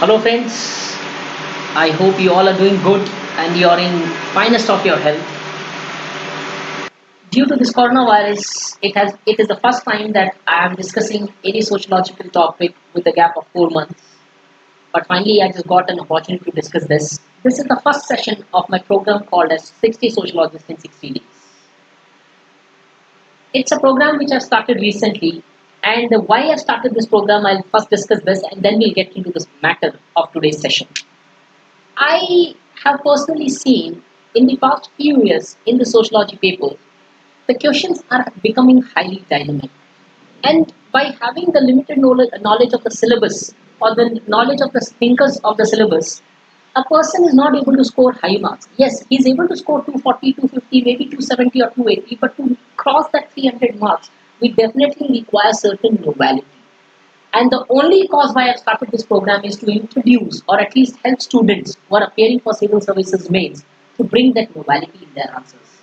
Hello friends, I hope you all are doing good and you are in finest of your health. Due to this coronavirus, it is the first time that I am discussing any sociological topic with a gap of 4 months. But finally, I just got an opportunity to discuss this. This is the first session of my program called as 60 Sociologists in 60 Days. It's a program which I've started recently, and why I started this program, I'll first discuss this and then we'll get into this matter of today's session. I have personally seen in the past few years in the sociology papers, the questions are becoming highly dynamic. And by having the limited knowledge of the syllabus or the knowledge of the thinkers of the syllabus, a person is not able to score high marks. Yes, he is able to score 240, 250, maybe 270 or 280, but to cross that 300 marks, we definitely require certain novelty. And the only cause why I started this program is to introduce or at least help students who are appearing for civil services mains to bring that novelty in their answers.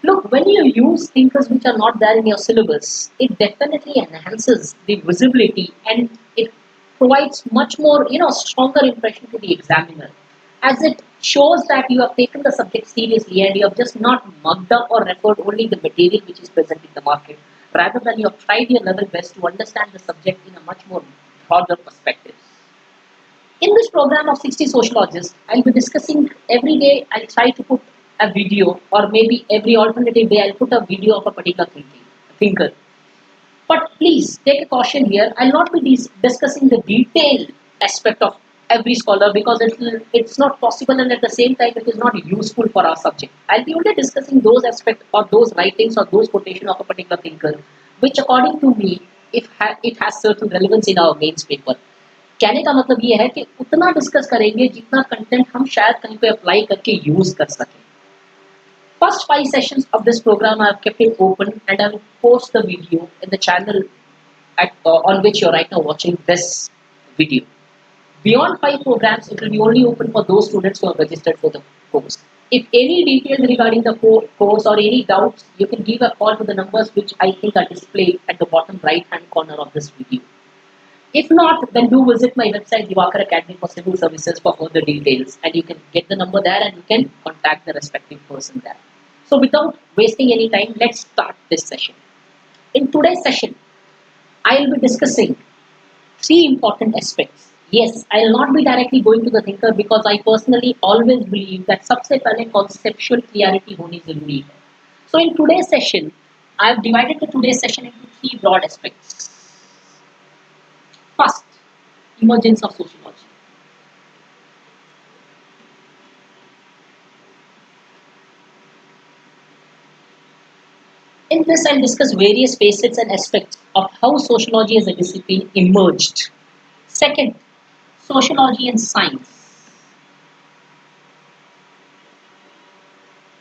Look, when you use thinkers which are not there in your syllabus, it definitely enhances the visibility and it provides much more, stronger impression to the examiner as it shows that you have taken the subject seriously and you have just not mugged up or referred only the material which is present in the market, rather than you have tried your level best to understand the subject in a much more broader perspective. In this program of 60 sociologists, I'll be discussing every day. I'll try to put a video, or maybe every alternative day, I'll put a video of a particular thinker. But please take a caution here. I'll not be discussing the detailed aspect of every scholar because it's not possible and at the same time it is not useful for our subject. I'll be only discussing those aspects or those writings or those quotations of a particular thinker, which according to me, it has certain relevance in our mains paper. कहने का मतलब ये है कि उतना discuss करेंगे जितना content हम शायद कहीं पे अप्लाई करके यूज कर सकें. First 5 sessions of this program I have kept it open and I will post the video in the channel on which you're right now watching this video. Beyond 5 programs, it will be only open for those students who are registered for the course. If any details regarding the course or any doubts, you can give a call to the numbers which I think are displayed at the bottom right hand corner of this video. If not, then do visit my website Divakar Academy for Civil Services for further details and you can get the number there and you can contact the respective person there. So without wasting any time, let's start this session. In today's session, I will be discussing 3 important aspects. Yes, I will not be directly going to the thinker because I personally always believe that सबसे पहले conceptual clarity होनी जरूरी है. So in today's session, I have divided the today's session into 3 broad aspects. First, emergence of sociology. In this, I'll discuss various facets and aspects of how sociology as a discipline emerged. Second, sociology and science.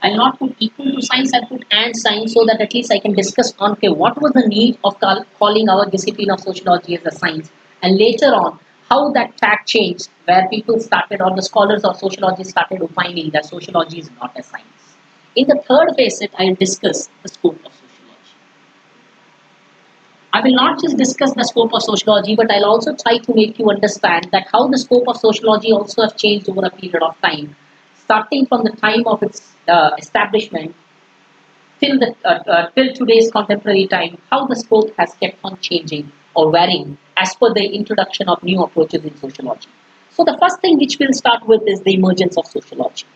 I'll not put equal to science, I'll put and science so that at least I can discuss on what was the need of calling our discipline of sociology as a science, and later on how that fact changed where people started or the scholars of sociology started opining that sociology is not a science. In the third facet, I'll discuss the scope of sociology. I will not just discuss the scope of sociology, but I'll also try to make you understand that how the scope of sociology also have changed over a period of time, starting from the time of its establishment till today's contemporary time, how the scope has kept on changing or varying as per the introduction of new approaches in sociology. So the first thing which we'll start with is the emergence of sociology.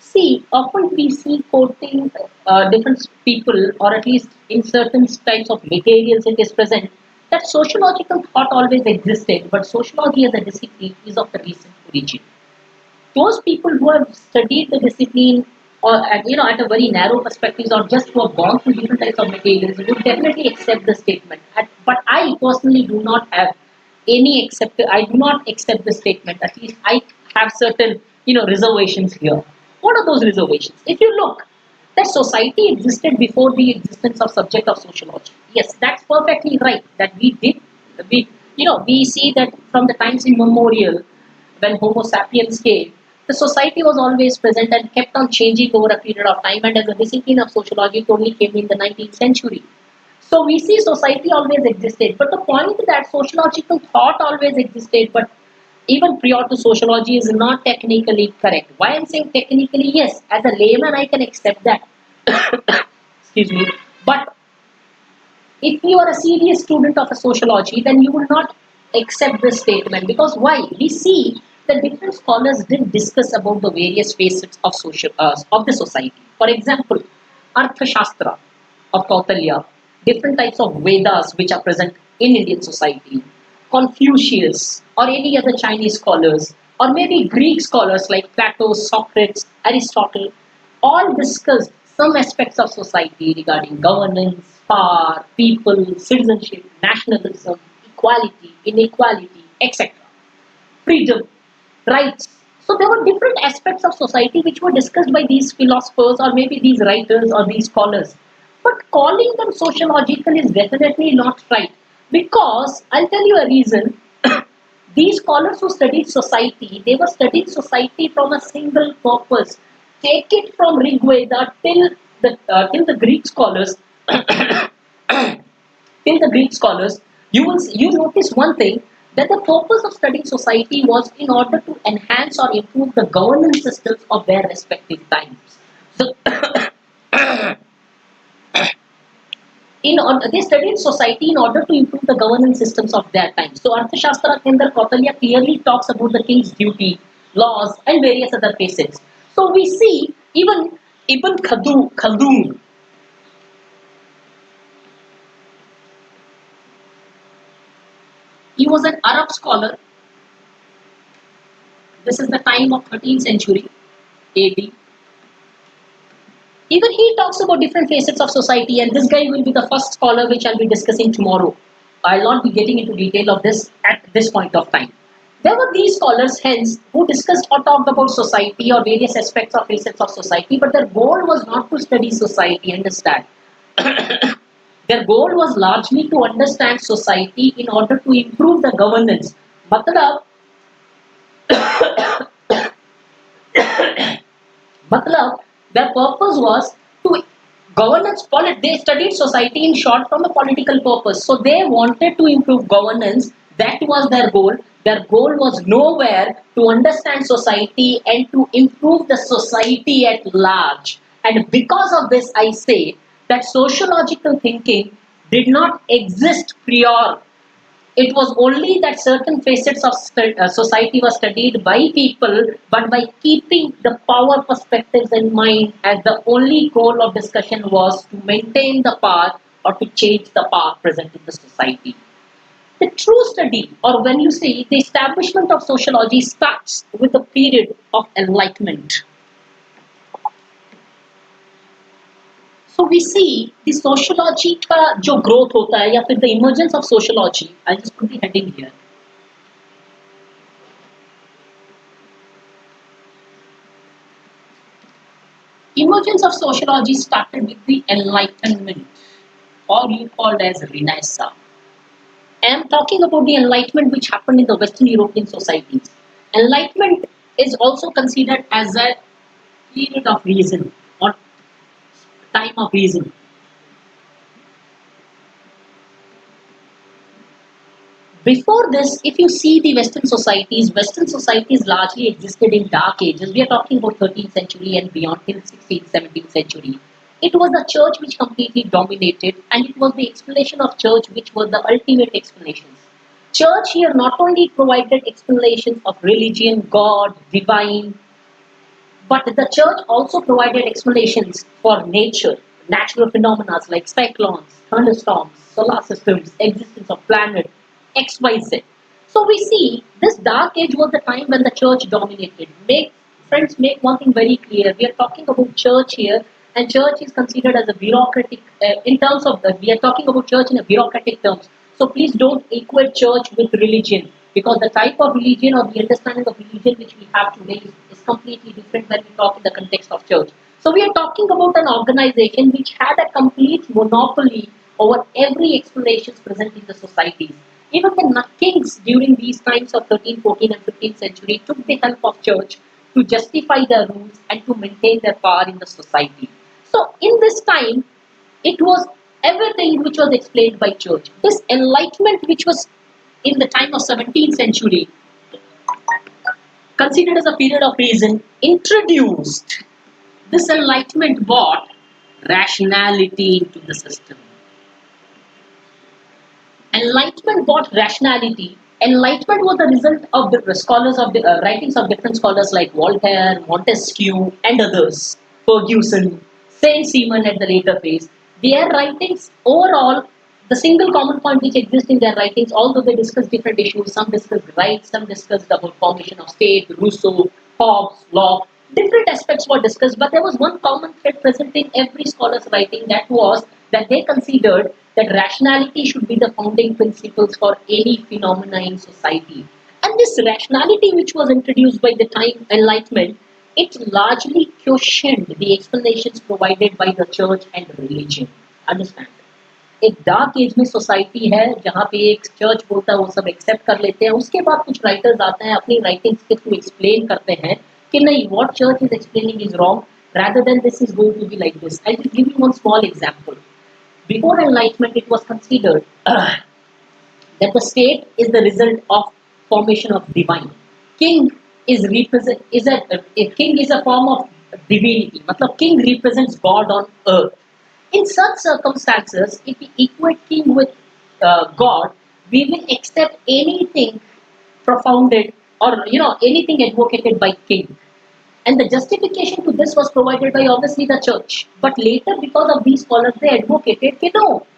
See, often we see quoting different people, or at least in certain types of materials it is present, that sociological thought always existed, but sociology as a discipline is of the recent origin. Those people who have studied the discipline or at a very narrow perspective or just who have gone through different types of materials would definitely accept the statement. But I personally do not have I do not accept the statement. At least I have certain reservations here. What are those reservations? If you look, that society existed before the existence of subject of sociology. Yes, that's perfectly right. That we did We see that from the times immemorial, when Homo sapiens came, the society was always present and kept on changing over a period of time. And as a discipline of sociology, it only came in the 19th century. So we see society always existed, but the point that sociological thought always existed, but even prior to sociology is not technically correct. Why I'm saying technically, yes, as a layman I can accept that. Excuse me. But if you are a serious student of a sociology, then you will not accept this statement because why? We see that different scholars did discuss about the various facets of of the society. For example, Arthashastra of Kautilya, different types of Vedas which are present in Indian society, Confucius or any other Chinese scholars, or maybe Greek scholars like Plato, Socrates, Aristotle, all discussed some aspects of society regarding governance, power, people, citizenship, nationalism, equality, inequality, etc. Freedom, rights. So there were different aspects of society which were discussed by these philosophers or maybe these writers or these scholars. But calling them sociological is definitely not right because I'll tell you a reason. These scholars who studied society, they were studying society from a single purpose. Take it from Rig Veda till the Greek scholars, you notice one thing that the purpose of studying society was in order to enhance or improve the governance systems of their respective times. So they studied society in order to improve the governance systems of their time. So Arthashastra Kendra Kautilya clearly talks about the king's duty, laws, and various other facets. So we see even Ibn Khaldun, he was an Arab scholar. This is the time of 13th century AD. Even he talks about different facets of society, and this guy will be the first scholar which I'll be discussing tomorrow. I'll not be getting into detail of this at this point of time. There were these scholars, hence, who discussed or talked about society or various aspects or facets of society, but their goal was not to study society, understand. Their goal was largely to understand society in order to improve the governance. Matlab, matlab, their purpose was to they studied society in short from a political purpose. So they wanted to improve governance. That was their goal. Their goal was nowhere to understand society and to improve the society at large. And because of this, I say that sociological thinking did not exist prior. It was only that certain facets of society were studied by people, but by keeping the power perspectives in mind, as the only goal of discussion was to maintain the power or to change the power present in the society. The true study, or when you say the establishment of sociology, starts with the period of enlightenment. So we see the sociology का जो growth होता है या फिर the emergence of sociology. I'll just put the heading here. Emergence of sociology started with the Enlightenment, or you called as Renaissance. I am talking about the Enlightenment which happened in the Western European societies. Enlightenment is also considered as a period of reason or time of reason. Before this, if you see the Western societies largely existed in dark ages. We are talking about 13th century and beyond till 16th, 17th century. It was the church which completely dominated, and it was the explanation of church which were the ultimate explanations. Church here not only provided explanations of religion, God, divine, but the church also provided explanations for nature, natural phenomena like cyclones, thunderstorms, solar systems, existence of planet, XYZ. So we see this dark age was the time when the church dominated. Make one thing very clear. We are talking about church here, and church is considered as a bureaucratic, in terms of the, we are talking about church in a bureaucratic terms. So please don't equate church with religion, because the type of religion or the understanding of religion which we have today is completely different when we talk in the context of church. So we are talking about an organization which had a complete monopoly over every explanations present in the societies. Even the kings during these times of 13th, 14th and 15th century took the help of church to justify their rules and to maintain their power in the society. So in this time, it was everything which was explained by church. This enlightenment which was in the time of 17th century, considered as a period of reason, introduced this enlightenment brought rationality into the system. Enlightenment brought rationality. Enlightenment was the result of the scholars of the writings of different scholars like Voltaire, Montesquieu, and others, Ferguson, Saint Simon at the later phase. Their writings overall, the single common point which exists in their writings, although they discuss different issues, some discuss rights, some discuss the whole formation of state, Rousseau, Hobbes, Locke, different aspects were discussed, but there was one common thread present in every scholar's writing, that was that they considered that rationality should be the founding principles for any phenomena in society. And this rationality which was introduced by the time Enlightenment, it largely questioned the explanations provided by the church and religion. Understand? एक dark as में society है जहाँ पे एक church बोलता है वो सब एक्सेप्ट कर लेते हैं, उसके बाद कुछ राइटर्स आते हैं अपनी राइटिंग्स के थ्रू एक्सप्लेन करते हैं कि नहीं, what church is explaining is wrong, rather than this is going to be like this. I will give you one small example. Before Enlightenment, it was considered that the state is the result of formation of divine. King is represent is a king is a form of divinity. मतलब king represents God on earth. In such circumstances, if we equate king with God, we will accept anything propounded or anything advocated by king. And the justification to this was provided by obviously the church. But later, because of these scholars, they advocated,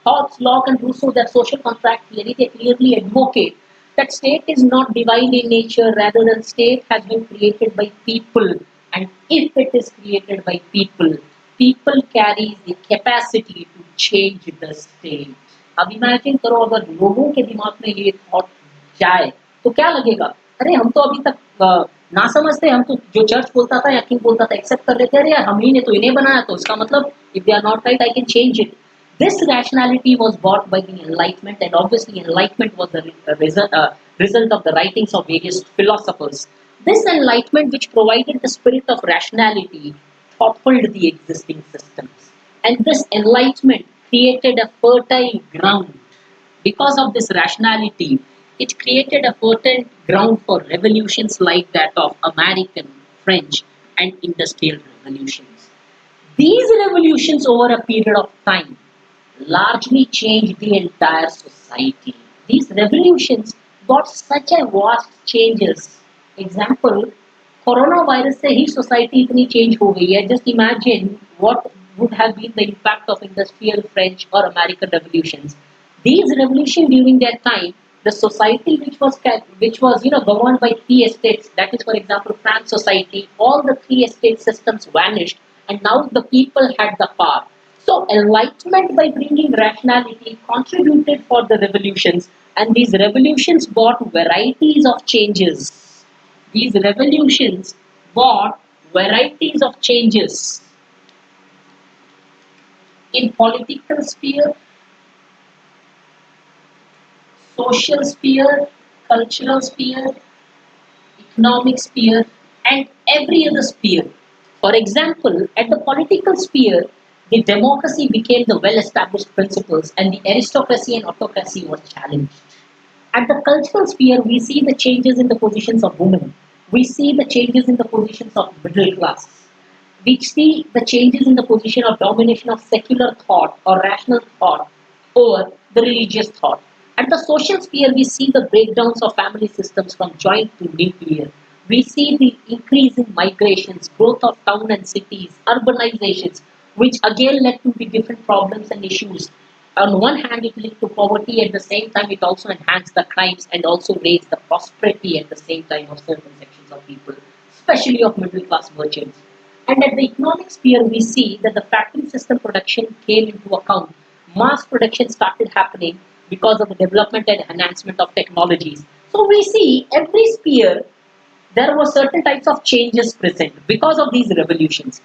Hobbes, Locke, and Rousseau, their social contract theory, they clearly advocate that state is not divine in nature, rather than state has been created by people. And if it is created by people, people carry the capacity to change the state. अब imagine करो अगर लोगों के दिमाग में ये thought जाए तो क्या लगेगा, अरे हम तो अभी तक ना समझते, हम तो जो चर्च बोलता था या किंग बोलता था एक्सेप्ट कर लेते, अरे यार हम ही ने तो इन्हें बनाया, तो इसका मतलब if they are not right I can change it. This rationality was brought by the Enlightenment, and obviously Enlightenment was the result of the writings of various philosophers. This Enlightenment, which provided the spirit of rationality, toppled the existing systems. And this Enlightenment created a fertile ground. Because of this rationality, it created a fertile ground for revolutions like that of American, French, and industrial revolutions. These revolutions over a period of time largely changed the entire society. These revolutions brought such a vast changes. Example, corona virus से ही society इतनी change हो गई है. Just imagine what would have been the impact of industrial French or American revolutions. These revolutions during their time, the society which was governed by three estates, that is for example France society, all the three estate systems vanished, and now the people had the power. So enlightenment by bringing rationality contributed for the revolutions, and these revolutions brought varieties of changes. These revolutions brought varieties of changes in political sphere, social sphere, cultural sphere, economic sphere, and every other sphere. For example, at the political sphere, the democracy became the well-established principles, and the aristocracy and autocracy was challenged. At the cultural sphere, we see the changes in the positions of women. We see the changes in the positions of middle class. We see the changes in the position of domination of secular thought or rational thought over the religious thought. At the social sphere, we see the breakdowns of family systems from joint to nuclear. We see the increase in migrations, growth of town and cities, urbanizations, which again led to the different problems and issues. On one hand, it led to poverty, at the same time, it also enhanced the crimes and also raised the prosperity at the same time of certain sections of people, especially of middle class merchants. And at the economic sphere, we see that the factory system production came into account. Mass production started happening because of the development and enhancement of technologies. So we see every sphere, there were certain types of changes present because of these revolutions.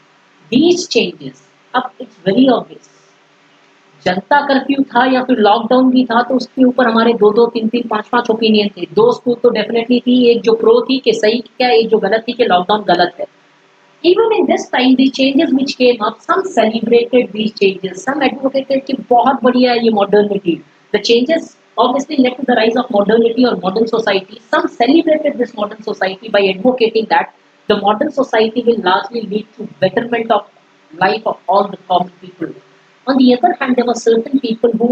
These changes, it's very obvious. Janata curfew था या फिर lockdown भी था, तो उसके ऊपर हमारे 2-2, 3-3, 5-5 opinion थे। 2 स्कूल तो डेफिनेटली थी, एक जो प्रो थी कि सही क्या, एक जो गलत थी कि लॉकडाउन गलत है। Even in this time, the changes which came up, some celebrated these changes, some advocated कि बहुत बढ़िया है ये modernity. The changes obviously led to the rise of modernity or modern society. Some celebrated this modern society by advocating that the modern society will largely lead to betterment of life of all the common people. On the other hand, there were certain people who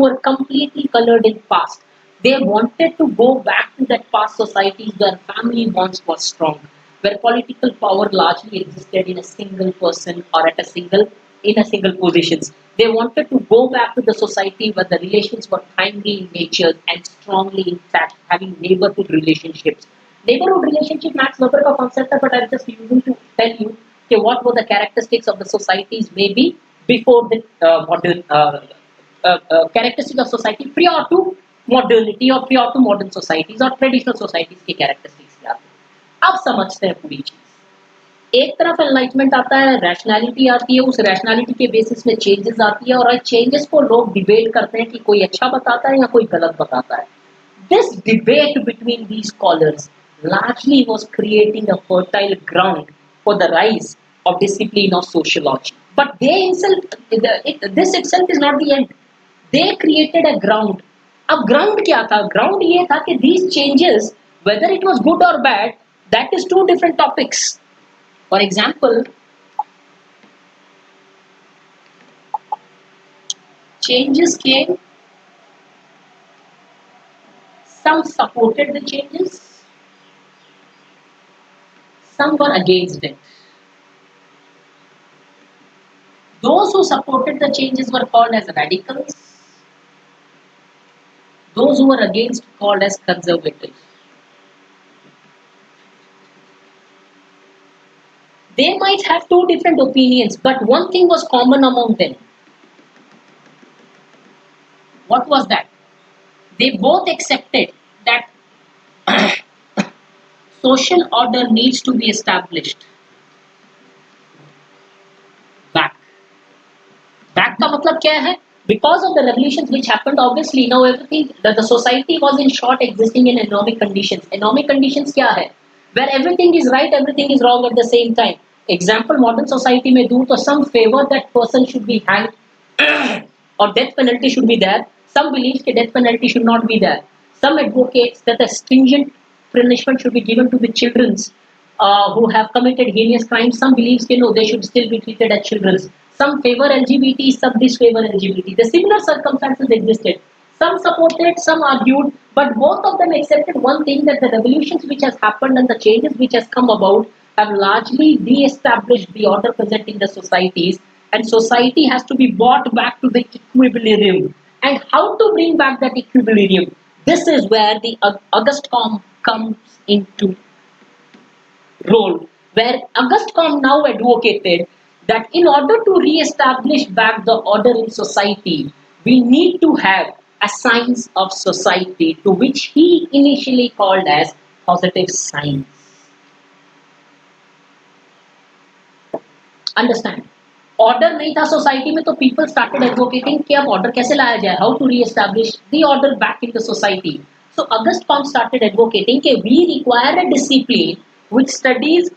were completely colored in past. They wanted to go back to that past societies where family bonds were strong, where political power largely existed in a single person or at a single in a single positions. They wanted to go back to the society where the relations were kindly in nature and strongly in fact having neighborhood relationships. Neighborhood relationship Max Weber का concept है, but I'm just using to tell you okay, what were the characteristics of the societies maybe before the modern characteristics of society prior to modernity or prior to modern societies or traditional societies की characteristics क्या थे। अब समझते हैं पूरी चीज। एक तरफ एनलाइटमेंट आता है, रैशनैलिटी आती है, उस रैशनैलिटी के बेसिस में चेंजेस आती है और चेंजेस को लोग डिबेट करते हैं कि कोई अच्छा बताता है या कोई गलत बताता है। This debate between these scholars largely was creating a fertile ground for the rise of discipline of sociology. But they this itself is not the end. They created a ground. अब ground क्या था? Ground ये था कि these changes, whether it was good or bad, that is two different topics. For example, changes came, some supported the changes, some were against it. Those who supported the changes were called as radicals, those who were against called as conservatives. They might have two different opinions, but one thing was common among them. What was that? They both accepted that social order needs to be established. Back. Back का मतलब क्या है? Because of the revolutions which happened, obviously now everything the society was in short existing in economic conditions. Economic conditions क्या है? Where everything is right, everything is wrong at the same time. Example modern society में दूँ तो some favor that person should be hanged or death penalty should be there. Some believes that death penalty should not be there. Some advocates that a stringent punishment should be given to the children who have committed heinous crimes. Some believes that no, they should still be treated as children. Some favor LGBT, some disfavor LGBT. The similar circumstances existed. Some supported, some argued, but both of them accepted one thing, that the revolutions which has happened and the changes which has come about have largely de-established the order present in the societies, and society has to be brought back to the equilibrium. And how to bring back that equilibrium? This is where the August comes into role, where August now advocated that in order to re-establish back the order in society, we need to have a science of society, to which he initially called as positive science. Understand? Order नहीं था society में, तो people started advocating कि अब order कैसे लाया जाए, how to re-establish the order back in the society. So August Comte started advocating कि we require a discipline which studies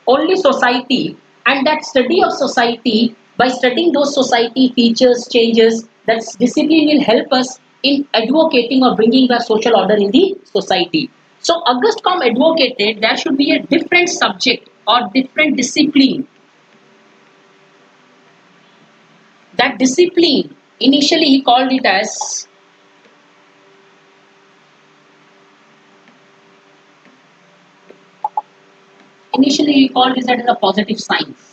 only society, and that study of society, by studying those society features, changes, that discipline will help us in advocating or bringing back social order in the society. So August Comte advocated there should be a different subject or different discipline. That discipline, initially he called it as a positive science.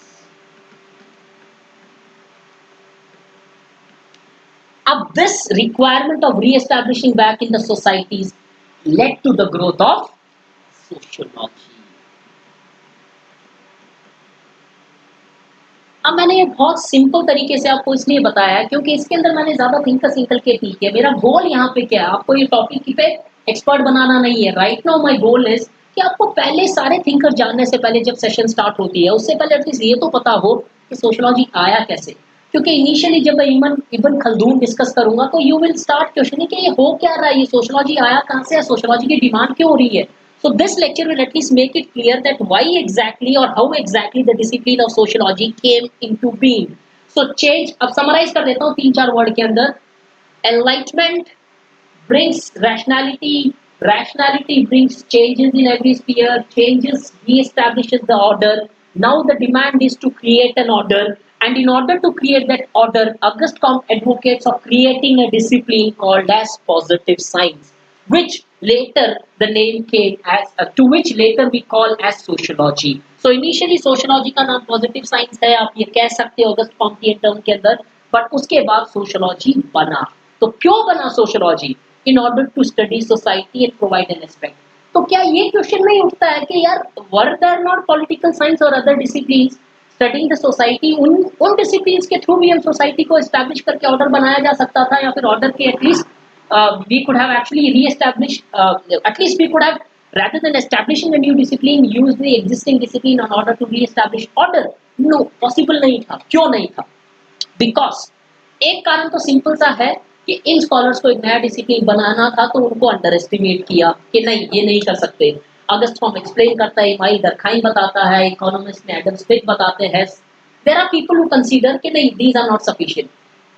अब this requirement of re-establishing back in the societies led to the growth of sociology. अब मैंने ये बहुत simple तरीके से आपको इसलिए बताया क्योंकि इसके अंदर मैंने ज़्यादा थिंकर्स इनकलकेट नहीं किया। मेरा गोल यहाँ पे क्या है, आपको ये टॉपिक पे एक्सपर्ट बनाना नहीं है। Right now my goal is कि आपको पहले सारे थिंकर जानने से पहले, जब सेशन स्टार्ट होती है उससे पहले एटलीस्ट ये तो पता हो कि सोशियोलॉजी आया कैसे, क्योंकि इनिशियली जब मैं इबन खल्दून डिस्कस करूंगा तो यू विल स्टार्ट क्वेश्चनिंग कि ये हो क्या रहा है, ये सोशियोलॉजी आया कहां से है, सोशियोलॉजी की डिमांड क्यों हो रही है. So this lecture will at least make it clear that why exactly or how exactly the discipline of sociology came into being. So change, अब summarize कर देता हूँ तीन चार वर्ड के अंदर. Enlightenment brings rationality, rationality brings changes in every sphere, changes re-establishes the order. Now the demand is to create an order, and in order to create that order, Auguste Comte advocates of creating a discipline called as positive science, which later the name came as to which later we call as sociology. So initially sociology का नाम positive science है, आप ये कह सकते हो Auguste Comte term के अंदर, but उसके बाद sociology बना. तो क्यों बना sociology? In order to study society and provide an aspect. तो क्या ये क्वेश्चन नहीं उठता है कि यार were there not political science or other disciplines studying the society, उन disciplines के थ्रू भी हम सोसाइटी को establish करके ऑर्डर बनाया जा सकता था, या फिर ऑर्डर के at least we could have actually re-established, at least we could have, rather than establishing a new discipline, use the existing discipline in order to re-establish order. No, possible नहीं था. क्यों नहीं था? Because एक कारण तो सिंपल सा है कि इन स्कॉलर्स को एक नया डिसिप्लिन बनाना था, तो उनको अंडर एस्टिमेट किया कि नहीं ये नहीं कर सकते. अगस्त फॉर्म एक्सप्लेन करता है, इमाइल दरखाई बताता है, इकोनॉमिस्ट में एडम स्मिथ बताते हैं. There are people who consider कि नहीं these are not sufficient.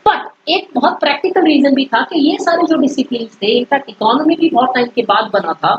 But एक बहुत प्रैक्टिकल रीजन भी था कि ये सारे जो डिसिप्लिन थे, इनफैक्ट इकोनॉमी भी बहुत टाइम के बाद बना था.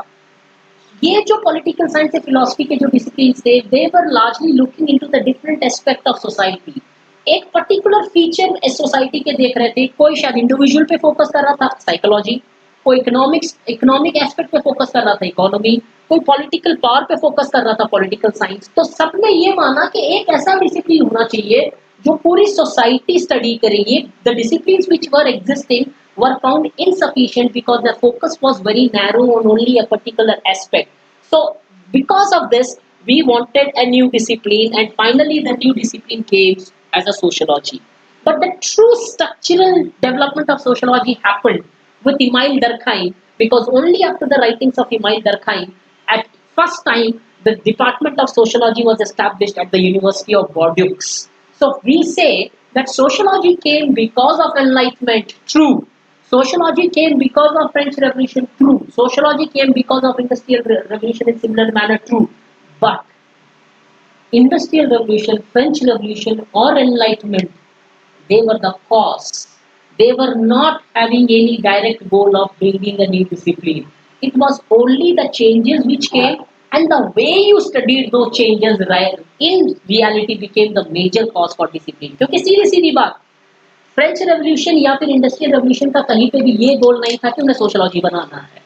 ये जो पॉलिटिकल साइंस और फिलॉसफी के जो डिसिप्लिन थे, they were largely looking into the different aspect of society. एक पर्टिकुलर फीचर इस सोसाइटी के देख रहे थे. कोई शायद इंडिविजुअल पे फोकस कर रहा था, साइकोलॉजी. कोई इकोनॉमिक एस्पेक्ट पे फोकस कर रहा था, इकोनॉमी. कोई पॉलिटिकल पावर पे फोकस कर रहा था, पॉलिटिकल साइंस. तो सबने ये माना कि एक ऐसा डिसिप्लिन होना चाहिए जो पूरी सोसाइटी स्टडी करेंगे. The disciplines which were existing were found insufficient because the focus was very narrow on only a particular aspect. So because of this we wanted a new discipline, and finally the new discipline came as a sociology. But the true structural development of sociology happened with Emile Durkheim, because only after the writings of Emile Durkheim at first time the department of sociology was established at the University of Bordeaux. So we say that sociology came because of enlightenment, true. Sociology came because of French Revolution, true. Sociology came because of Industrial Revolution in similar manner, true. But Industrial Revolution, French Revolution or Enlightenment, they were the cause. They were not having any direct goal of bringing a new discipline. It was only the changes which came, and the way you studied those changes in reality became the major cause for discipline. क्योंकि सीधी बात, French revolution या फिर industrial revolution का कहीं पे भी ये गोल नहीं था कि उन्हें सोशलॉजी बनाना है.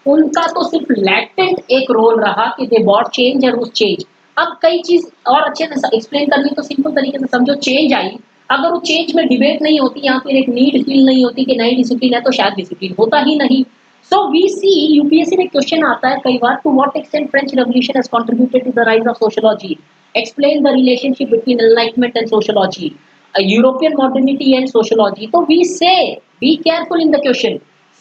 उनका तो सिर्फ लैटेंट एक रोल रहा कि दे बॉट चेंज और उस चेंज. अब कई चीज और अच्छे से एक्सप्लेन करनी तो सिंपल तरीके से समझो. चेंज आई, अगर वो चेंज में डिबेट नहीं होती या फिर एक नीड फील नहीं होती कि नई डिसिप्लिन है, तो शायद डिसिप्लिन होता ही नहीं. सो वी सी यूपीएससी में क्वेश्चन आता है कई बार, to what extent French revolution has contributed to the rise of sociology. Explain the relationship between enlightenment and sociology, European modernity and sociology. So we say, be careful in the question.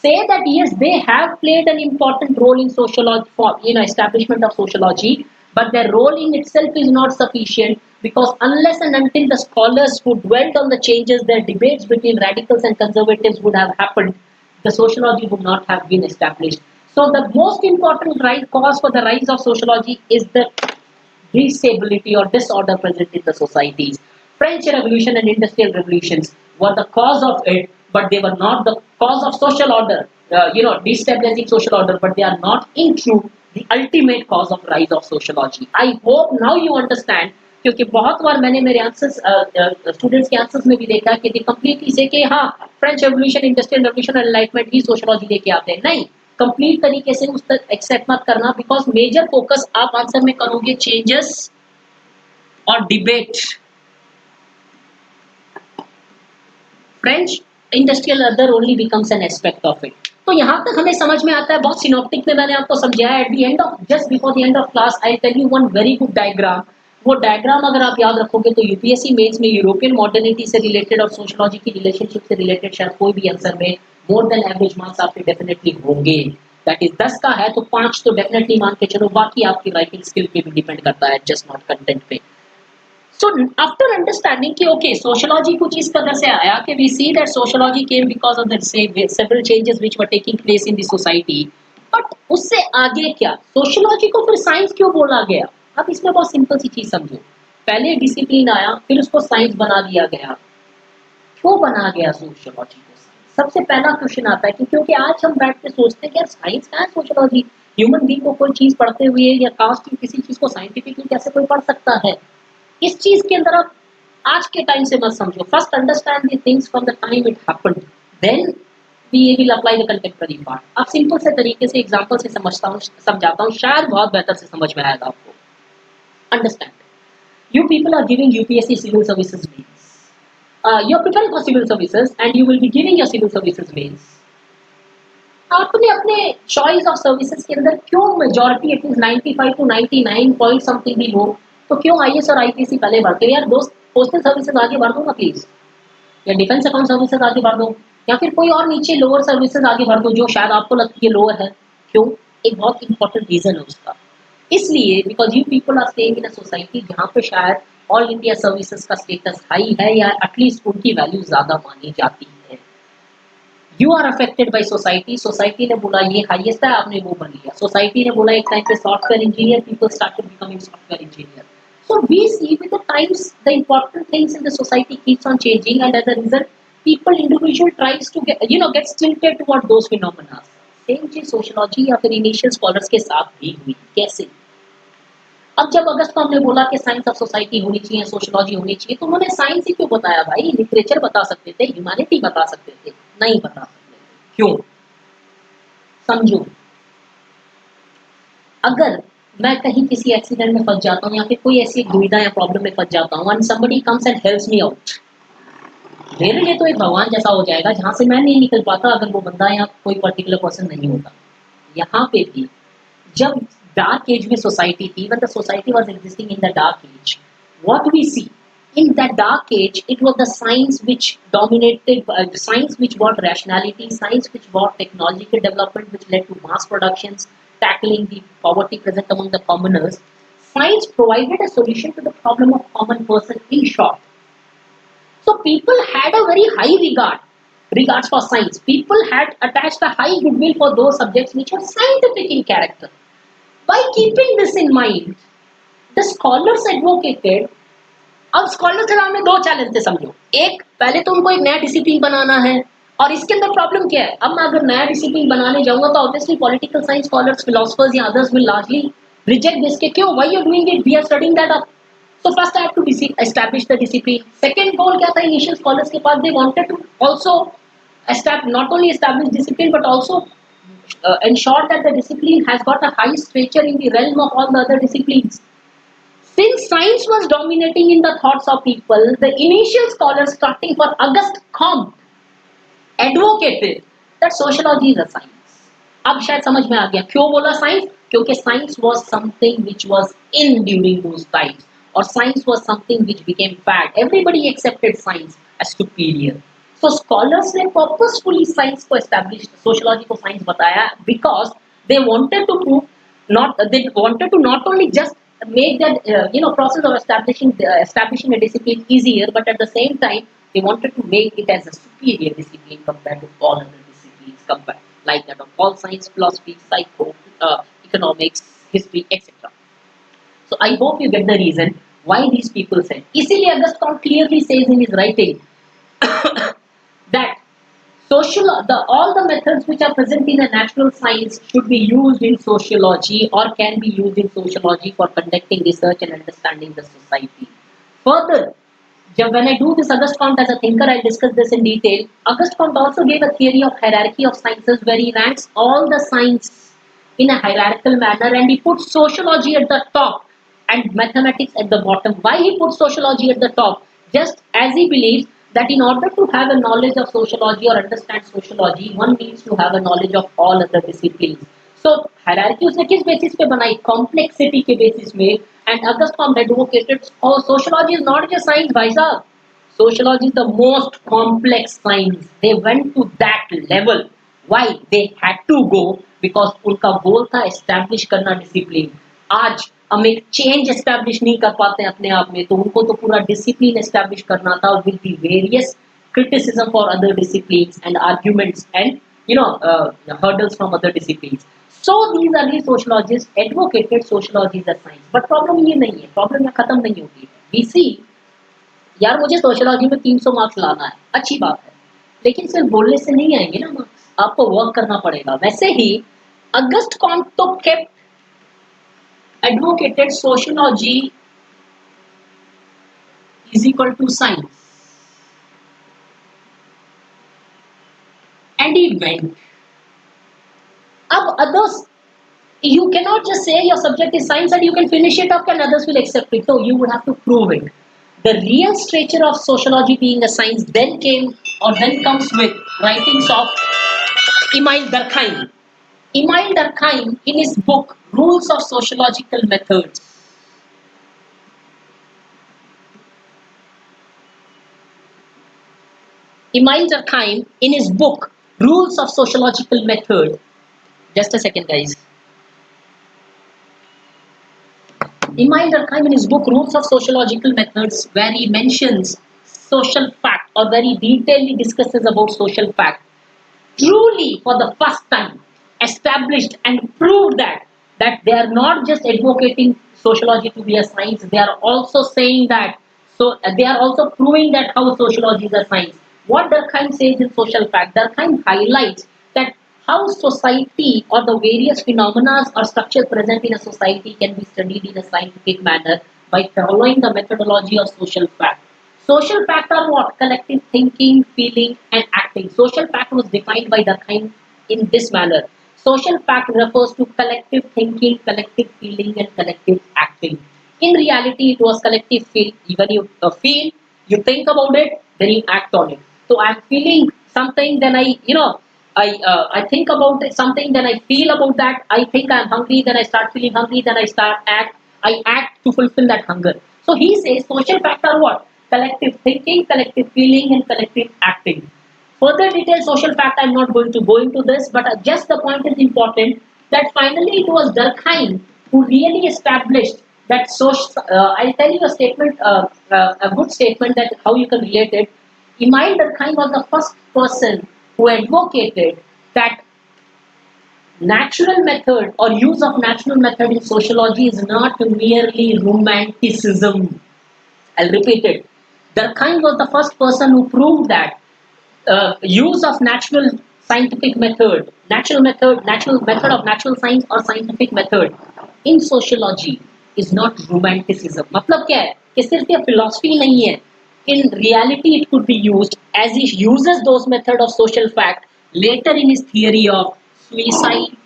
Say that yes, they have played an important role in sociology for establishment of sociology, but their role in itself is not sufficient, because unless and until the scholars who dwelt on the changes, their debates between radicals and conservatives would have happened, the sociology would not have been established. So the most important cause for the rise of sociology is the disability or disorder present in the societies. French Revolution and Industrial Revolutions were the cause of it, but they were not the cause of social order, destabilizing social order, but they are not in truth the ultimate cause of rise of sociology. I hope now you understand, क्योंकि बहुत बार मैंने मेरे answers students के answers में भी देखा कि they completely say कि हाँ फ्रेंच रेवोल्यूशन, इंडस्ट्रियल रेवोल्यूशन और एनलाइटमेंट ही सोशलॉजी लेके आते हैं. नहीं, कंप्लीट तरीके से उस तक एक्सेप्ट मत करना, बिकॉज मेजर फोकस आप आंसर में करोगे चेंजेस और debate. French industrial other only becomes an aspect of it. तो यहाँ तक हमें समझ में आता है. बहुत सिनॉप्टिक में मैंने आपको समझाया. At the end of just before the end of class I tell you one very good diagram. वो डायग्राम अगर आप याद रखोगे तो यूपीएससी मेंस में यूरोपियन मॉडर्निटी से रिलेटेड और सोशलॉजी की रिलेशनशिप से रिलेटेड शायद कोई भी आंसर में मोर देन एवरेज मार्क्स आपके डेफिनेटली होंगे. दैट इज 10 का है तो 5 तो डेफिनेटली मान के चलो. बाकी आपकी राइटिंग स्किल पे भी डिपेंड करता है, जस्ट नॉट कंटेंट पे. So after understanding कि okay sociology कुछ इस तरह से आया कि we see that sociology came because of the several changes which were taking place in the society, but उससे आगे क्या sociology को फिर science क्यों बोला गया? अब इसमें बहुत सिंपल सी चीज समझो, पहले डिसिप्लिन आया फिर उसको साइंस बना दिया गया। क्यों बना गया सोशियोलॉजी को साइंस? सबसे पहला क्वेश्चन आता है कि क्योंकि आज हम बैठ के सोचते हैं कि यार साइंस क्या है, सोशियोलॉजी ह्यूमन बीइंग को कोई चीज पढ़ते हुए या कास्ट की किसी चीज को साइंटिफिकली कैसे कोई पढ़ सकता है? इस चीज के अंदर आप आज के टाइम से मत समझो, first understand the things from the time it happened, then we will apply the contemporary part. अब सिंपल से तरीके से एग्जांपल से समझाता हूँ, शायद बहुत बेहतर से समझ में आएगा आपको। Understand, you people are giving UPSC civil services mains, you are preparing for civil services and you will be giving your civil services mains. आपने अपने चॉइस ऑफ सर्विसेज के अंदर क्यों majority at least 95 to 99 point something भी हो, तो क्यों IAS और आईपीएस पहले बढ़ते हैं? यार दोस्त पोस्टल सर्विसेज आगे बढ़ दो ना प्लीज, या डिफेंस अकाउंट सर्विसेज आगे बढ़ दो, या फिर कोई और नीचे लोअर सर्विसेज आगे बढ़ दो जो शायद आपको लगती है लोअर है। क्यों? एक बहुत इंपॉर्टेंट रीजन है उसका, इसलिए because you people are staying in a society जहाँ पे शायद ऑल इंडिया सर्विसेज का स्टेटस हाई है या एटलीस्ट उनकी वैल्यू ज्यादा मानी जाती है। You are affected by society, society ने बोला ये हाईएस्ट है आपने वो बन लिया, सोसाइटी ने बोला एक टाइम पे software engineer, people started becoming software engineer. So we see with the times the important things in the society keeps on changing, and as a result people individual tries to get tilted toward those phenomena। Same चीज sociology या फिर initial scholars के साथ भी हुई। कैसे? अब जब अगस्त को हमने बोला कि साइंस ऑफ सोसाइटी होनी चाहिए, सोशियोलॉजी होनी चाहिए, तो उन्होंने साइंस ही क्यों बताया भाई? लिटरेचर बता सकते थे, ह्यूमैनिटी बता सकते थे, नहीं बता सकते थे। क्यों? समझो, अगर मैं कहीं किसी एक्सीडेंट में फंस जाता हूँ या फिर कोई ऐसी दुविधा या प्रॉब्लम में फंस जाता हूँ and somebody comes and helps me out, मेरे लिए तो एक भगवान जैसा हो जाएगा जहाँ से मैं नहीं निकल पाता अगर वो बंदा या कोई पर्टिकुलर पर्सन नहीं होता। यहाँ पे भी जब डार्क एज में सोसाइटी थी, when the society was existing in the dark age, what we see in that dark age, it was the science which dominated, science which brought rationality, science which brought technological development which led to mass productions, tackling the poverty present among the commoners. Science provided a solution to the problem of common person in short. So people had a very high regards for science. People had attached a high goodwill for those subjects which were scientific in character. By keeping this in mind, the scholars advocated। अब scholars के सामने दो challenge थे समझो, एक पहले तो उनको एक नया डिसिप्लिन बनाना है, और इसके अंदर प्रॉब्लम क्या है? अब मैं अगर नया डिसिप्लिन बनाने जाऊंगा तो obviously political science scholars, philosophers या others will largely reject this के क्यों, why you are doing it, we are studying that up. So first I have to establish the discipline. Second goal क्या था initial scholars के पास? They wanted to also not only establish discipline but also ensure that the discipline has got a high stature in the realm of all the other disciplines. Since science was dominating in the thoughts of people, the initial scholars starting for Auguste Comte advocated that sociology is a science। अब शायद समझ में आ गया क्यों बोला science, क्योंकि science was something which was in during those times, or science was something which became fad, everybody accepted science as superior। So scholars ने purposefully science को establish, sociology को science बताया, because they wanted to prove, they wanted to not only just make that process of establishing a discipline easier, but at the same time they wanted to make it as a superior discipline compared to all other disciplines, compared like that of all science, philosophy, psycho, economics, history, etc. So I hope you get the reason why these people said. इसीलिए Auguste Comte clearly says in his writing that all the methods which are present in a natural science should be used in sociology or can be used in sociology for conducting research and understanding the society. Further, when I do this Auguste Comte as a thinker, I'll discuss this in detail. Auguste Comte also gave a theory of hierarchy of sciences where he ranks all the science in a hierarchical manner, and he puts sociology at the top and mathematics at the bottom. Why he puts sociology at the top? Just as he believes that in order to have a knowledge of sociology or understand sociology, one needs to have a knowledge of all other disciplines. So hierarchy उसने किस basis पे बनाई? Complexity के basis में। And Auguste Comte advocated, oh, sociology is not just science, भाई साहब. Sociology is the most complex science. They went to that level. Why? They had to go because उनका गोल था establish करना discipline. आज हम एक चेंज एस्टैब्लिश नहीं कर पाते अपने आप में, तो उनको तो पूरा डिसिप्लिन एस्टैब्लिश करना था with the various criticism for other disciplines and arguments and hurdles from other disciplines. So these early sociologists advocated sociology as a science. But problem ये नहीं है, problem यहाँ खत्म नहीं होती है. We see यार मुझे सोशियोलॉजी में 300 मार्क्स लाना है, अच्छी बात है, लेकिन सिर्फ बोलने से नहीं आएंगे ना मार्क्स, आपको वर्क करना पड़ेगा. वैसे ही अगस्ट कॉम्ट तो kept advocated sociology is equal to science, and he went. Ab others, you cannot just say your subject is science and you can finish it up and others will accept it. No, you would have to prove it. The real stature of sociology being a science then came or then comes with writings of Emile Durkheim. Emile Durkheim, in his book Rules of Sociological Methods, Emile Durkheim, in his book Rules of Sociological Method, just a second, guys. Emile Durkheim, in his book Rules of Sociological Methods, where he mentions social fact or very detailedly discusses about social fact, truly for the first time established and proved that they are not just advocating sociology to be a science, they are also saying that, so they are also proving that how sociology is a science. What Durkheim says in social fact, Durkheim highlights that how society or the various phenomena or structures present in a society can be studied in a scientific manner by following the methodology of social fact. Social fact are what? Collective thinking, feeling, and acting. Social fact was defined by Durkheim in this manner. Social fact refers to collective thinking, collective feeling, and collective acting. In reality, it was collective feel. When you feel, you think about it, then you act on it. So I'm feeling something, then I think about it, something, then I feel about that. I think I'm hungry, then I start feeling hungry, then I act to fulfill that hunger. So he says social factor are what? Collective thinking, collective feeling, and collective acting. Further detailed social fact I'm not going to go into this, but just the point is important that finally it was Durkheim who really established that social. I'll tell you a statement, a good statement that how you can relate it. Emile Durkheim was the first person who advocated that natural method or use of natural method in sociology is not merely romanticism. I'll repeat it. Durkheim was the first person who proved that use of natural method of natural science or scientific method in sociology is not romanticism. मतलब क्या है कि सिर्फ ये philosophy नहीं है. In reality, it could be used as he uses those method of social fact later in his theory of suicide,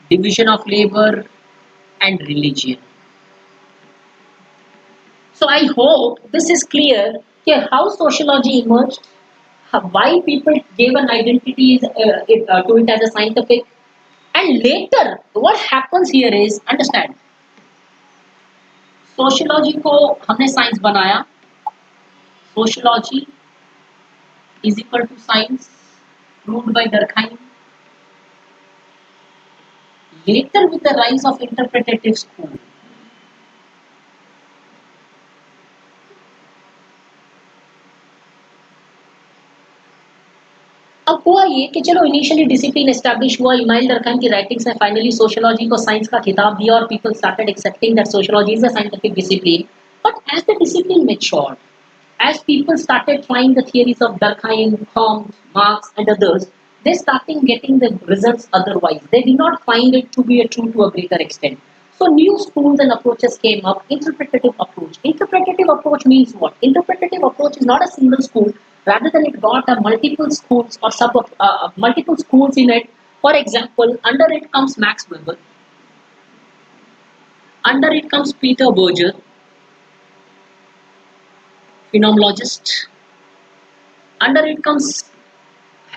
division of labor, and religion. So I hope this is clear how sociology emerged, why people gave an identity to it as a scientific, and later what happens here is understand. Sociology को हमने science बनाया. Sociology is equal to science, proved by Durkheim. Later, with the rise of interpretative school, अब हुआ ये कि चलो initially discipline establish हुआ, email डरकहाइम की राइटिंग्स ने फाइनली सोशियोलॉजी को साइंस का खिताब दिया और people started accepting that sociology is a scientific discipline. But as the discipline matured, as people started trying the theories of Durkheim, Comte, Marx, and others, they started getting the results otherwise. They did not find it to be a true to a greater extent. So new schools and approaches came up. Interpretative approach. Interpretative approach means what? Interpretative approach is not a single school. Rather than it got a multiple schools or multiple schools in it. For example, under it comes Max Weber. Under it comes Peter Berger, phenomenologist. Under it comes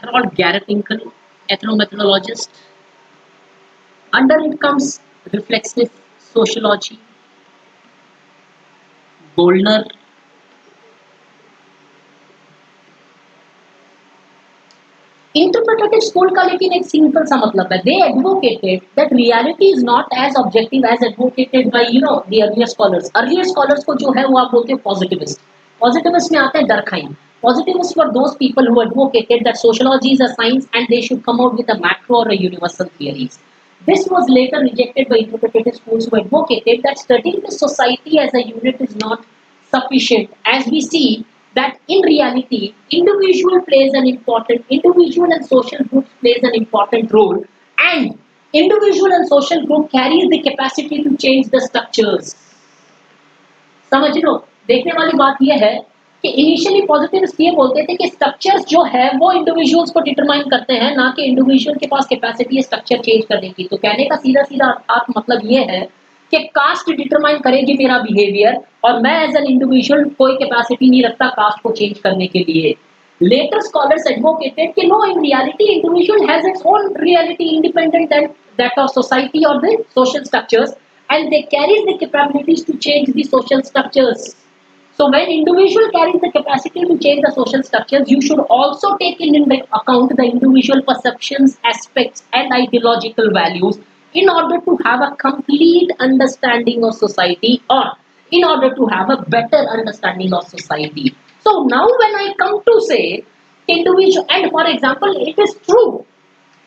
Harold Garfinkel, ethnomethodologist. Under it comes reflexive sociology, Goldner. Interpretative school का लेकिन एक simple सा मतलब है, they advocated that reality is not as objective as advocated by the earlier scholars. Earlier scholars को जो है वो आप बोलते हो पॉजिटिविस्ट। पॉजिटिविस्ट में आते हैं डरखाइन। Positivists were those people who advocated that sociology is a science and they should come out with a macro or a universal theories. This was later rejected by interpretative schools who advocated that studying the society as a unit is not sufficient, as we see that in reality individual and social groups plays an important role, and individual and social group carries the capacity to change the structures. समझ लो, देखने वाली बात यह है कि initially positivist ये बोलते थे कि स्ट्रक्चर्स जो है वो इंडिविजुअल्स को डिटरमाइन करते हैं, ना कि इंडिविजुअल के पास कैपेसिटी है स्ट्रक्चर चेंज करने की। तो कहने का सीधा सीधा अर्थ मतलब ये है कि कास्ट डिटरमाइन करेगी मेरा बिहेवियर और मैं एज एन इंडिविजुअल कोई कैपेसिटी नहीं रखता कास्ट को चेंज करने के लिए। Later scholars advocated कि no, in reality individual has its own reality independent than that of society or the social structures, and they carry the capabilities to change the social structures. So when individual carries the capacity to change the social structures, you should also take in account the individual perceptions, aspects, and ideological values in order to have a complete understanding of society, or in order to have a better understanding of society. So now when I come to say individual, and for example, it is true.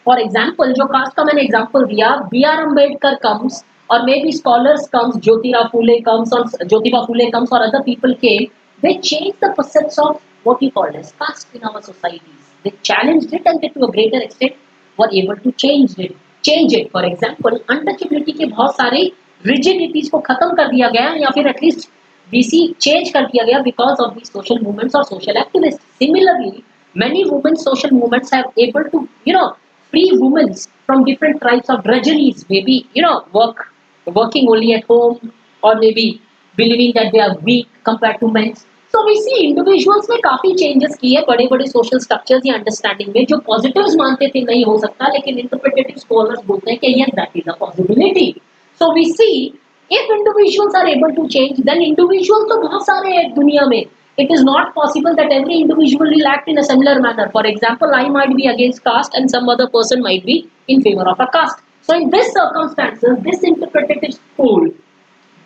For example, जो cast का मैंने example दिया, B.R. Ambedkar comes, or maybe scholars comes, Jyotiba Phule comes, or other people came. They changed the perception of what we call as caste in our societies. They challenged it, and they to a greater extent were able to change it. For example, untouchability के बहुत सारे rigidities को खत्म कर दिया गया, या फिर at least BC change कर दिया गया because of these social movements or social activists. Similarly, many women's social movements have able to free women from different types of drudgeries, maybe working only at home, or maybe believing that they are weak compared to men. So we see individuals ने काफी changes किए बड़े बड़े social structures या understanding में, जो positives मानते थे नहीं हो सकता, लेकिन interpretative scholars बोलते हैं कि yes, that is a possibility. So we see if individuals are able to change, then individuals तो बहुत सारे हैं दुनिया में. It is not possible that every individual will act in a similar manner. For example, I might be against caste and some other person might be in favor of a caste. So in this circumstances, this interpretative school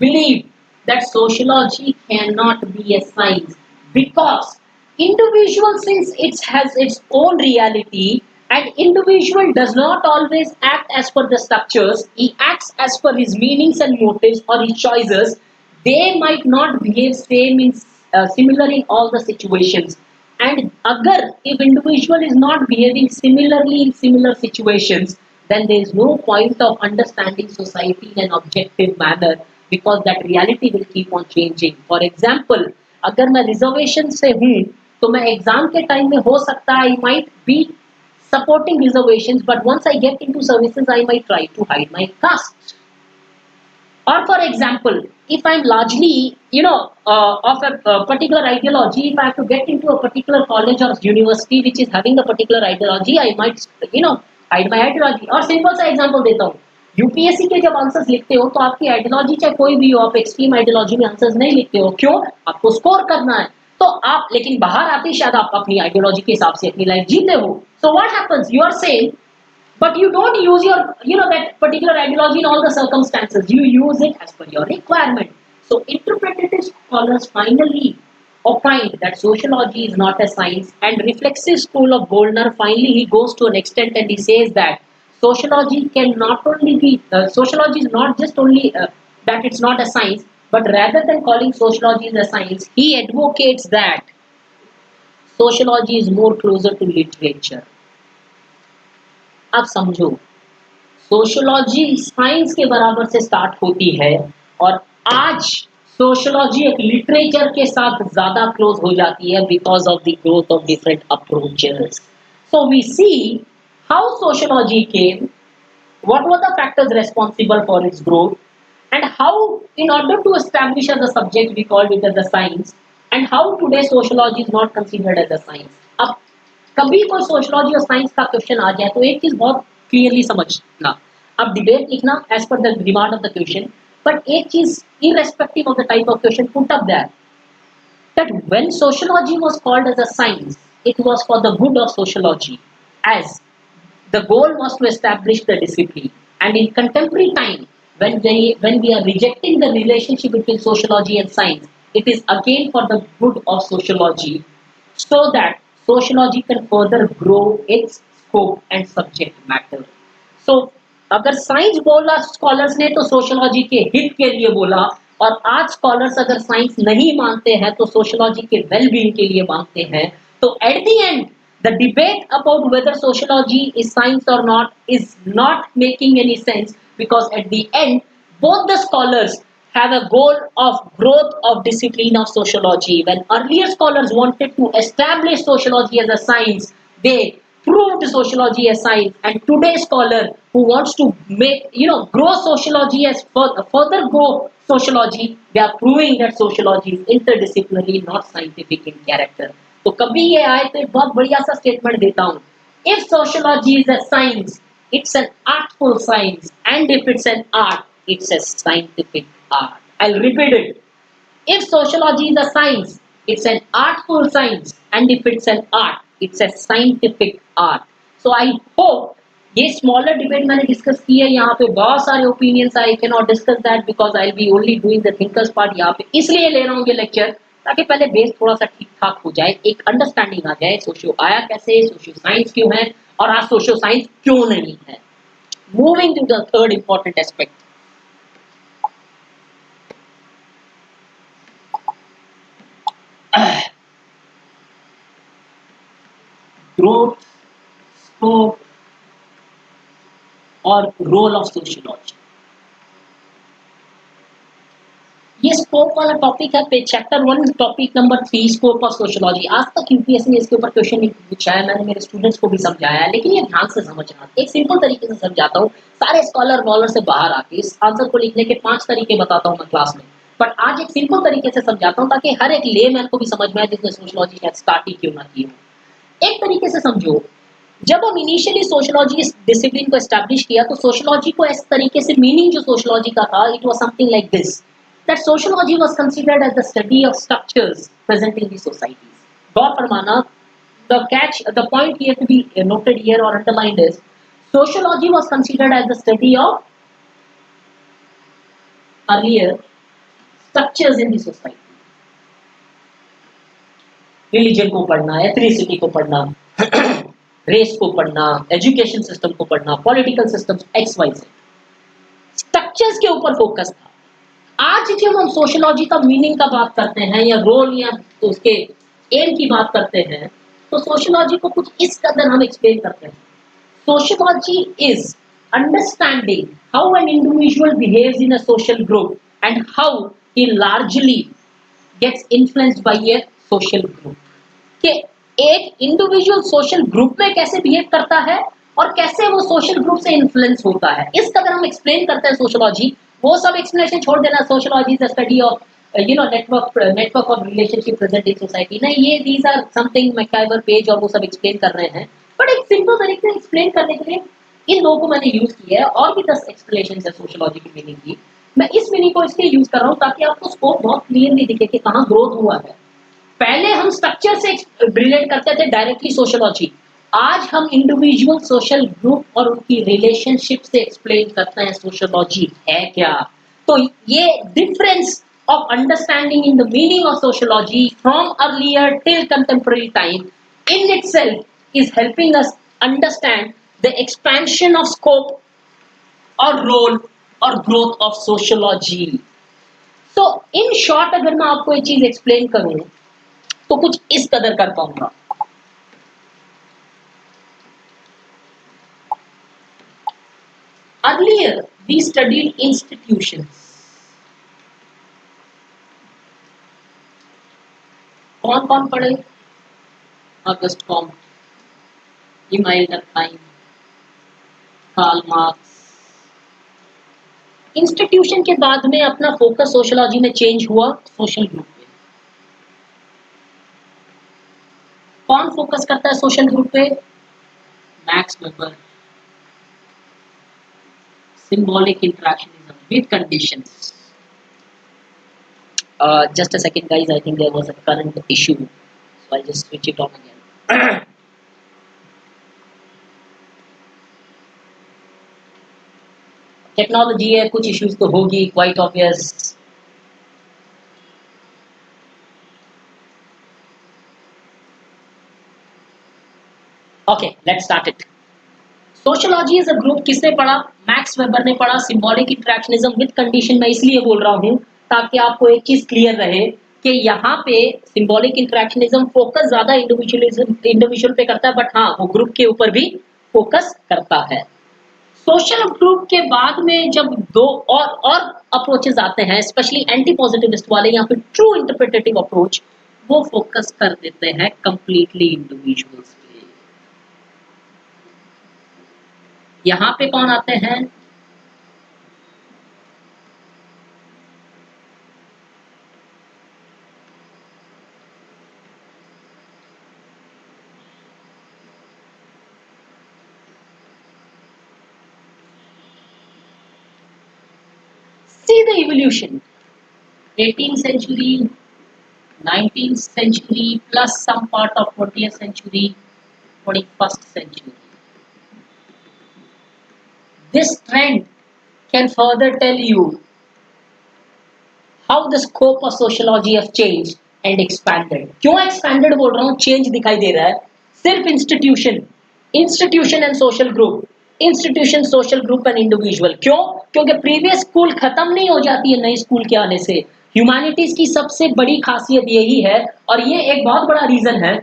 believe that sociology cannot be a science, because individual, since it has its own reality, and individual does not always act as per the structures, he acts as per his meanings and motives or his choices. They might not behave same in similar in all the situations. And agar if individual is not behaving similarly in similar situations, then there is no point of understanding society in an objective manner, because that reality will keep on changing. For example, अगर मैं reservation से हूँ तो मैं exam के time में हो सकता है I might be supporting reservations, but once I get into services I might try to hide my caste. Or for example, if I'm largely of a particular ideology, if I have to get into a particular college or university which is having a particular ideology, I might hide my ideology. और simple सा example देता हूँ, UPSC के जब answers लिखते हो तो आपकी आइडियोलॉजी चाहे कोई भी हो, आप एक्सट्रीम आइडियोलॉजी में आंसर्स नहीं लिखते हो, क्यों? आपको स्कोर करना है। तो आप लेकिन बाहर आते ही शायद आप अपनी आइडियोलॉजी के हिसाब से अपनी लाइफ जीते हो। So what happens, you are same, but you don't use your that particular ideology in all the circumstances, you use it as per your requirement. So interpretative scholars finally opined that sociology is not a science, and reflexive school of Goldner finally he goes to an extent and he says that sociology can not only be sociology is not just only that it's not a science, but rather than calling sociology as a science, he advocates that sociology is more closer to literature. अब समझो, sociology science के बराबर से start होती है और आज sociology एक लिटरेचर के साथ ज्यादा क्लोज हो जाती है because of the growth of different approaches. So we see how sociology came, what were the factors responsible for its growth, and how in order to establish as a subject we called it as a science, and how today sociology is not considered as a science. अब कभी कोई sociology और science का question आ जाए तो एक चीज बहुत क्लियरली समझना, अब डिबेट लिखना as per the demand of the question, but एक चीज irrespective of the type of question put up there, that when sociology was called as a science, it was for the good of sociology, as the goal was to establish the discipline. And in contemporary time, when we are rejecting the relationship between sociology and science, it is again for the good of sociology, so that sociology can further grow its scope and subject matter. So अगर science बोला scholars ने तो sociology के हित के लिए बोला, और आज स्कॉलर्स अगर साइंस नहीं मानते हैं तो सोशियोलॉजी के वेलबींग के लिए मानते हैं. तो eight the and the debate about whether sociology is science or not is not making any sense, because at the end both the scholars have a goal of growth of discipline of sociology. When earlier scholars wanted to establish sociology as a science, they proved sociology as science, and today's scholar who wants to make, grow sociology as further grow sociology, they are proving that sociology is interdisciplinary, not scientific in character. तो कभी ये आए तो एक बहुत बढ़िया सा statement देता हूँ. If sociology is a science, it's an artful science, and if it's an art, it's a scientific art. I will repeat it. If sociology is a science, it's an artful science, and if it's an art, it's a scientific art. So I hope ये smaller debate मैंने discuss की है. यहाँ पे बहुत सारे opinions, I can not discuss that because I be only doing the thinkers part. यहाँ पे इसलिए ले रहा हूँ ये लेक्चर ताकि पहले बेस थोड़ा सा ठीक ठाक हो जाए, एक अंडरस्टैंडिंग आ जाए सोशियो आया कैसे, सोशियो साइंस क्यों है, और आज सोशियो साइंस क्यों नहीं है. Moving to the third important aspect, growth, scope और रोल ऑफ सोशियोलॉजी. ये स्कोप वाला टॉपिक है पे chapter 1 topic number 3, scope of sociology. आज तक यूपीएससी ने इसके ऊपर क्वेश्चन नहीं पूछा है, मैंने मेरे स्टूडेंट्स को भी समझाया है, लेकिन ये ध्यान से समझना. एक सिंपल तरीके से समझाता हूँ, सारे स्कॉलर वॉलर से बाहर आके इस आंसर को लिखने के 5 तरीके बताता हूँ मैं क्लास में, बट आज एक सिंपल तरीके से समझाता हूँ ताकि हर एक लेमैन को भी समझ में आए जिसने सोशियोलॉजी शायद स्टार्ट ही क्यों ना की हो. एक तरीके से समझो, जब हम इनिशियली सोशियोलॉजी इस डिसिप्लिन को एस्टैब्लिश किया तो सोशियोलॉजी को इस तरीके से मीनिंग जो सोशियोलॉजी का था, it was something like this, that sociology was considered as the study of structures present in the societies. गौर फरमाना, the point here to be noted here or underlined is, sociology was considered as the study of earlier structures in the society. Religion को पढ़ना, ethnicity को पढ़ना, race को पढ़ना, education system को पढ़ना, पॉलिटिकल सिस्टम, एक्स वाई से structures के ऊपर फोकस था. आज जब हम सोशियोलॉजी का मीनिंग का बात करते हैं या रोल या तो उसके एम की बात करते हैं, तो सोशियोलॉजी को कुछ इस कदर हम एक्सप्लेन करते हैं. Sociology is understanding how an individual behaves in a social group and how he largely gets influenced by a social group. कि एक इंडिविजुअल सोशल ग्रुप में कैसे बिहेव करता है और कैसे वो सोशल ग्रुप से इन्फ्लुएंस होता है, इस कदर हम एक्सप्लेन करते हैं सोशियोलॉजी. वो सब एक्सप्लेनेशन छोड़ देना, sociology is the study of network of relationship present in society. नहीं, ये दीज आर समथिंग मैकआइवर पेज और वो सब एक्सप्लेन कर रहे हैं, बट एक सिंपल तरीके से एक्सप्लेन करने के लिए इन दो को मैंने यूज किया है. और भी 10 एक्सप्लेनेशन है सोशियोलॉजी की मीनिंग की. मैं इस मीनिंग को इसलिए यूज कर रहा हूँ ताकि आपको स्कोप बहुत क्लियरली दिखे कि कहाँ ग्रोथ हुआ है. पहले हम स्ट्रक्चर से रिलेट करते थे डायरेक्टली सोशियोलॉजी, आज हम इंडिविजुअल सोशल ग्रुप और उनकी रिलेशनशिप से एक्सप्लेन करते हैं सोशियोलॉजी है क्या. तो ये difference of understanding in the meaning of sociology from earlier till contemporary time in itself is helping us understand the expansion of scope or role or growth of sociology. So in short, अगर मैं आपको एक चीज explain करूं तो कुछ इस कदर कर पाऊंगा. Earlier we studied institutions. कौन कौन पढ़े? August Comte, Emile Durkheim, Karl Marx. Institution के बाद में अपना फोकस सोशियोलॉजी में चेंज हुआ सोशल ग्रुप पे. कौन फोकस करता है सोशल ग्रुप पे? Max Weber. Symbolic interactionism with conditions. Just a second guys, I think there was a current issue, so I'll just switch it on again. Technology है, कुछ issues तो होगी, quite obvious. Okay, let's start it. Sociology is a group, किसने पढ़ा? Max weber ने पढ़ा। Symbolic interactionism with condition, मैं इसलिए बोल रहा हूँ ताकि आपको एक चीज क्लियर रहे कि यहाँ पे सिंबॉलिक इंटरेक्शनिज्म फोकस ज्यादा इंडिविजुअल पे करता है, बट हाँ वो ग्रुप के ऊपर भी फोकस करता है। सोशल ग्रुप के बाद में जब दो और अप्रोचेस आते हैं, स्पेशली एंटी पॉजिटिविस्ट वाले या फिर ट्रू इंटरप्रिटेटिव अप्रोच, वो फोकस कर देते हैं कंप्लीटली इंडिविजुअल्स पे। यहाँ पे कौन आते हैं? See the evolution. 18th century, 19th century, plus some part of 20th century, 21st century. This trend can further tell you how the scope of sociology have changed and expanded. क्यों expanded बोल रहा हूँ? Change दिखाई दे रहा है। सिर्फ institution and social group, institution, social group and individual। क्यों? क्योंकि previous स्कूल खत्म नहीं हो जाती है नई स्कूल के आने से। ह्यूमैनिटीज की सबसे बड़ी खासियत यही है, और ये एक बहुत बड़ा रीजन है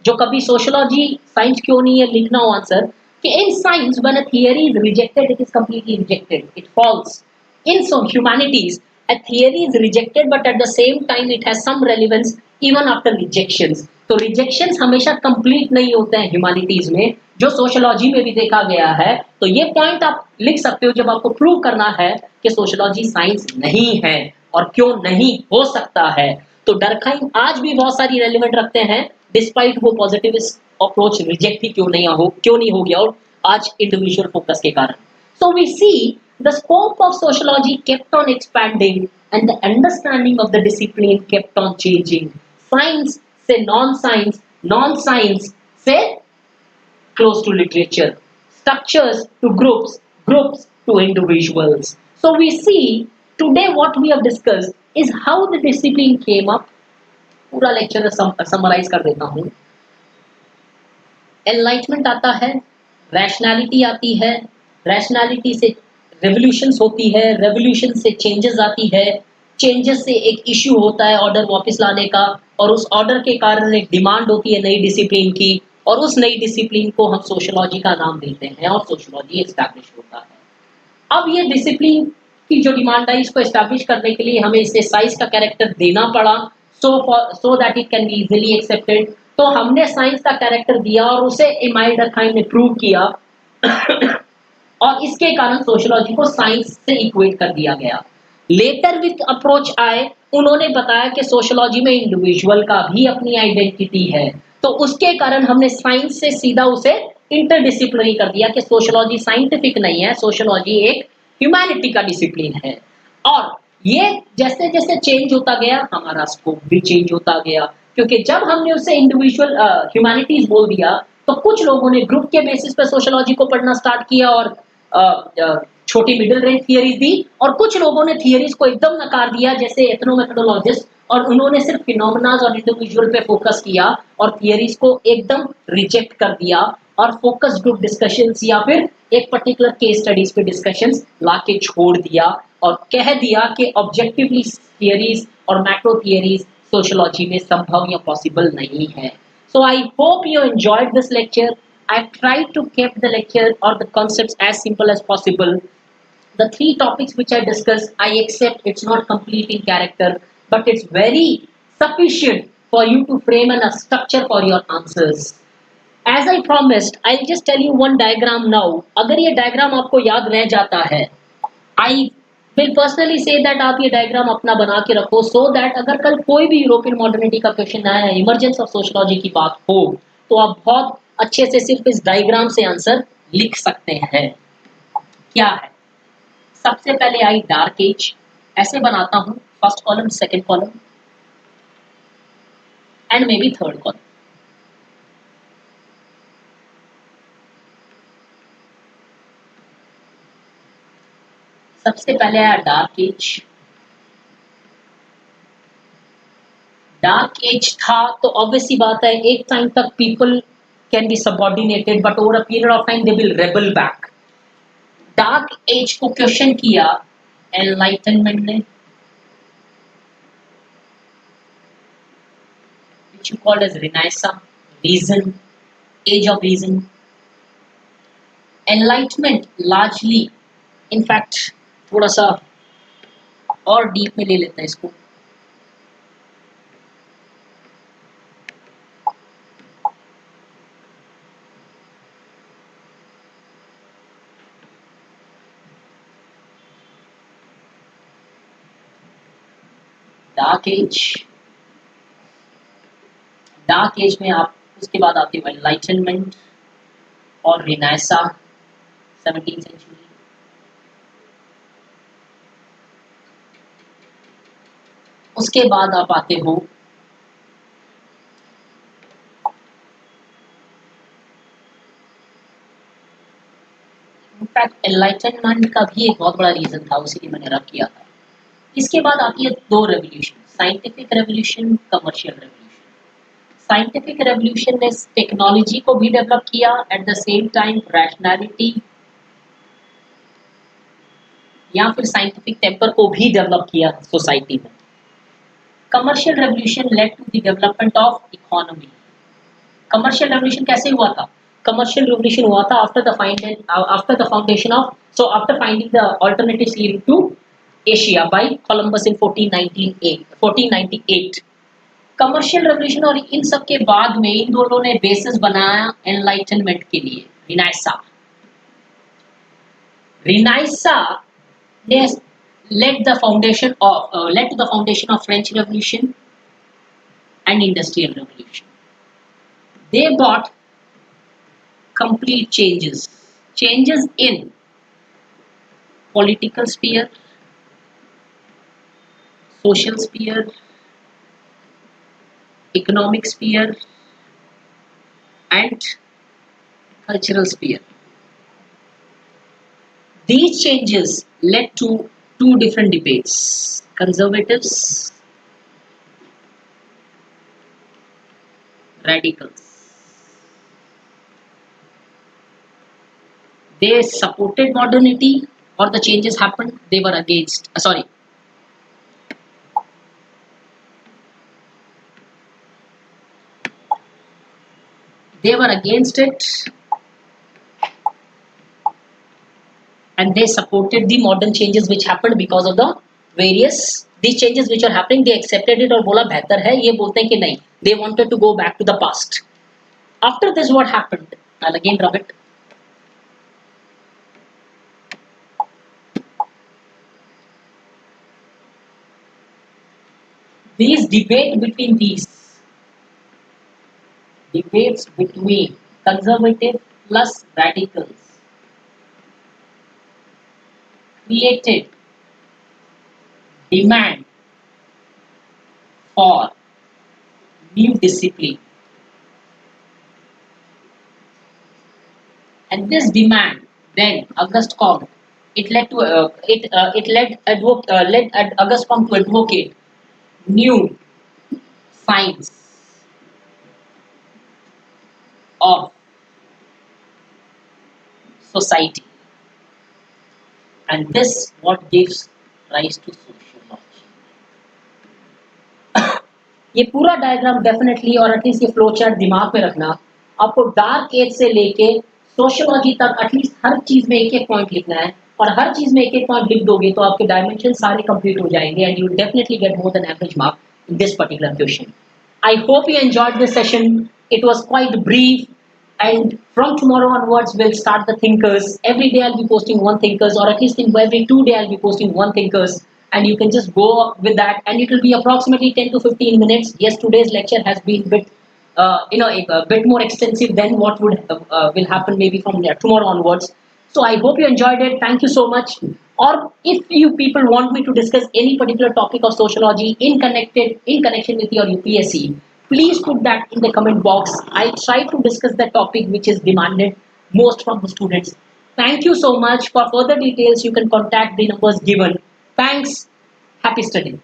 जो कभी सोशियोलॉजी साइंस क्यों नहीं है लिखना हो आंसर, कि in science when a theory is rejected it is completely rejected, it falls. In so humanities, a theory is rejected, but at the same time, it has some relevance even after rejections. तो rejections हमेशा complete नहीं होते हैं humanities में, जो sociology में भी देखा गया है। तो ये point आप लिख सकते हो जब आपको prove करना है कि sociology science नहीं है, और क्यों नहीं हो सकता है। तो डरखाइन आज भी बहुत सारी relevant रखते हैं, despite वो positivist approach reject ही क्यों नहीं हो गया, और आज individual focus के कारण। So we see the scope of sociology kept on expanding and the understanding of the discipline kept on changing. Science say non-science, non-science say close to literature, structures to groups, groups to individuals. So we see today what we have discussed is how the discipline came up. पूरा lecture summarise कर देता हूँ। Enlightenment आता है, rationality आती है, rationality से revolutions होती है, रेवोल्यूशन से चेंजेस आती है, चेंजेस से एक इश्यू होता है ऑर्डर वापस लाने का, और उस ऑर्डर के कारण एक डिमांड होती है नई डिसिप्लिन की, और उस नई डिसिप्लिन को हम सोशियोलॉजी का नाम देते हैं, और सोशियोलॉजी एस्टैब्लिश होता है। अब ये डिसिप्लिन की जो डिमांड है, इसको एस्टैब्लिश करने के लिए हमें इसे साइंस का कैरेक्टर देना पड़ा, so that it can be easily accepted. तो हमने साइंस का कैरेक्टर दिया और उसे इमाइल डरखाइम ने प्रूव किया और इसके कारण सोशियोलॉजी को साइंस से इक्वेट कर दिया गया। लेटर विथ अप्रोच आए, उन्होंने बताया कि सोशियोलॉजी में इंडिविजुअल का भी अपनी आइडेंटिटी है, तो उसके कारण हमने साइंस से सीधा उसे इंटरडिसिप्लिनरी कर दिया कि सोशियोलॉजी साइंटिफिक नहीं है, सोशियोलॉजी एक ह्यूमैनिटी का डिसिप्लिन है। और ये जैसे जैसे चेंज होता गया, हमारा स्कोप भी चेंज होता गया, क्योंकि जब हमने उसे इंडिविजुअल ह्यूमैनिटीज बोल दिया, तो कुछ लोगों ने ग्रुप के बेसिस पे सोशियोलॉजी को पढ़ना स्टार्ट किया और छोटी मिडिल रेंज थियरीज दी, और कुछ लोगों ने थियरीज को एकदम नकार दिया जैसे एथनोमेथोडोलॉजिस्ट, और उन्होंने सिर्फ फिनोमेनाज और इंडिविजुअल पे फोकस किया और थियरीज को एकदम रिजेक्ट कर दिया, और फोकस ग्रुप डिस्कशंस या फिर एक पर्टिकुलर केस स्टडीज पे डिस्कशंस लाके छोड़ दिया, और कह दिया कि ऑब्जेक्टिवली थियरीज और मैक्रो थियरीज सोशियोलॉजी में संभव या पॉसिबल नहीं है। So I hope you enjoyed this lecture. I've tried to keep the lecture or the concepts as simple as possible. The three topics which I discussed, I accept it's not complete in character, but it's very sufficient for you to frame a structure for your answers. As I promised, I'll just tell you one diagram now. अगर ये diagram आपको याद रह जाता है, I will personally say that आप ये diagram अपना बना के रखो, so that अगर कल कोई भी यूरोपियन मॉडर्निटी का क्वेश्चन आया, इमरजेंस ऑफ सोशियोलॉजी की बात हो, तो आप बहुत अच्छे से सिर्फ इस डायग्राम से आंसर लिख सकते हैं। क्या है? सबसे पहले आई डार्क एज, ऐसे बनाता हूं, first column, second column and may be third column. सबसे पहले आया डार्क एज। डार्क एज था तो ऑब्वियस सी बात है, एक टाइम तक people can be subordinated, but over a period of time they will rebel back. Dark age को क्वेश्चन किया एनलाइटनमेंट ने, which you called as Renaissance, reason, age of reason. Enlightenment largely, in fact, थोड़ा सा और deep में ले लेते हैं इसको। डार्क एज, डार्क एज में आप उसके बाद आते हो एनलाइटनमेंट और रिनाइसा 17th सेंचुरी। उसके बाद आप आते हो इनफैक्ट एनलाइटनमेंट का भी एक बहुत बड़ा रीजन था, उसी लिए मैंने रख किया था। इसके बाद आती है दो revolution, scientific revolution, commercial revolution. Scientific revolution ने टेक्नोलॉजी को भी डेवलप किया, at the same time rationality या फिर साइंटिफिक टेम्पर को भी डेवलप किया सोसाइटी में। Commercial revolution led to the development of economy. Commercial revolution कैसे हुआ था? कमर्शियल रेवोल्यूशन हुआ था after the foundation of, so after finding the alternative sea route to Asia by Columbus in 1498। Commercial revolution और इन सब के बाद में इन दोनों ने बेसिस बनाया एनलाइटनमेंट के लिए, रिनाइसा। रिनाइसा ने led to the foundation of French Revolution and Industrial Revolution. They brought complete changes in political sphere, social sphere, economic sphere, and cultural sphere. These changes led to two different debates: conservatives, radicals. They supported modernity or the changes happened, they were against. They were against it and they supported the modern changes which happened because of the various these changes which are happening. They accepted it और बोला बेहतर है, ये बोलते हैं कि नहीं, they wanted to go back to the past. After this what happened? I'll again rub it. Debates between conservative plus radicals created demand for new discipline, and this demand then August Comte, it led August Comte to advocate new science of society, and this what gives rise to sociology. ये पूरा diagram definitely और at least ये flow chart दिमाग में रखना, आपको dark as से लेके सोशियोलॉजी तक एटलीस्ट हर चीज में एक एक पॉइंट लिखना है, और हर चीज में एक एक पॉइंट लिख दोगे तो आपके डायमेंशन सारे कंप्लीट हो जाएंगे and you definitely get more than average mark in this particular question. I hope you enjoyed this session. It was quite brief, and from tomorrow onwards we'll start the thinkers. Every day I'll be posting one thinkers, or at least every 2 days I'll be posting one thinkers, and you can just go with that, and it will be approximately 10 to 15 minutes. Yes, today's lecture has been a bit more extensive than what will happen maybe from tomorrow onwards. So I hope you enjoyed it. Thank you so much. Or if you people want me to discuss any particular topic of sociology in connection with your UPSC, please put that in the comment box. I try to discuss the topic which is demanded most from the students. Thank you so much. For further details, you can contact the numbers given. Thanks. Happy studying.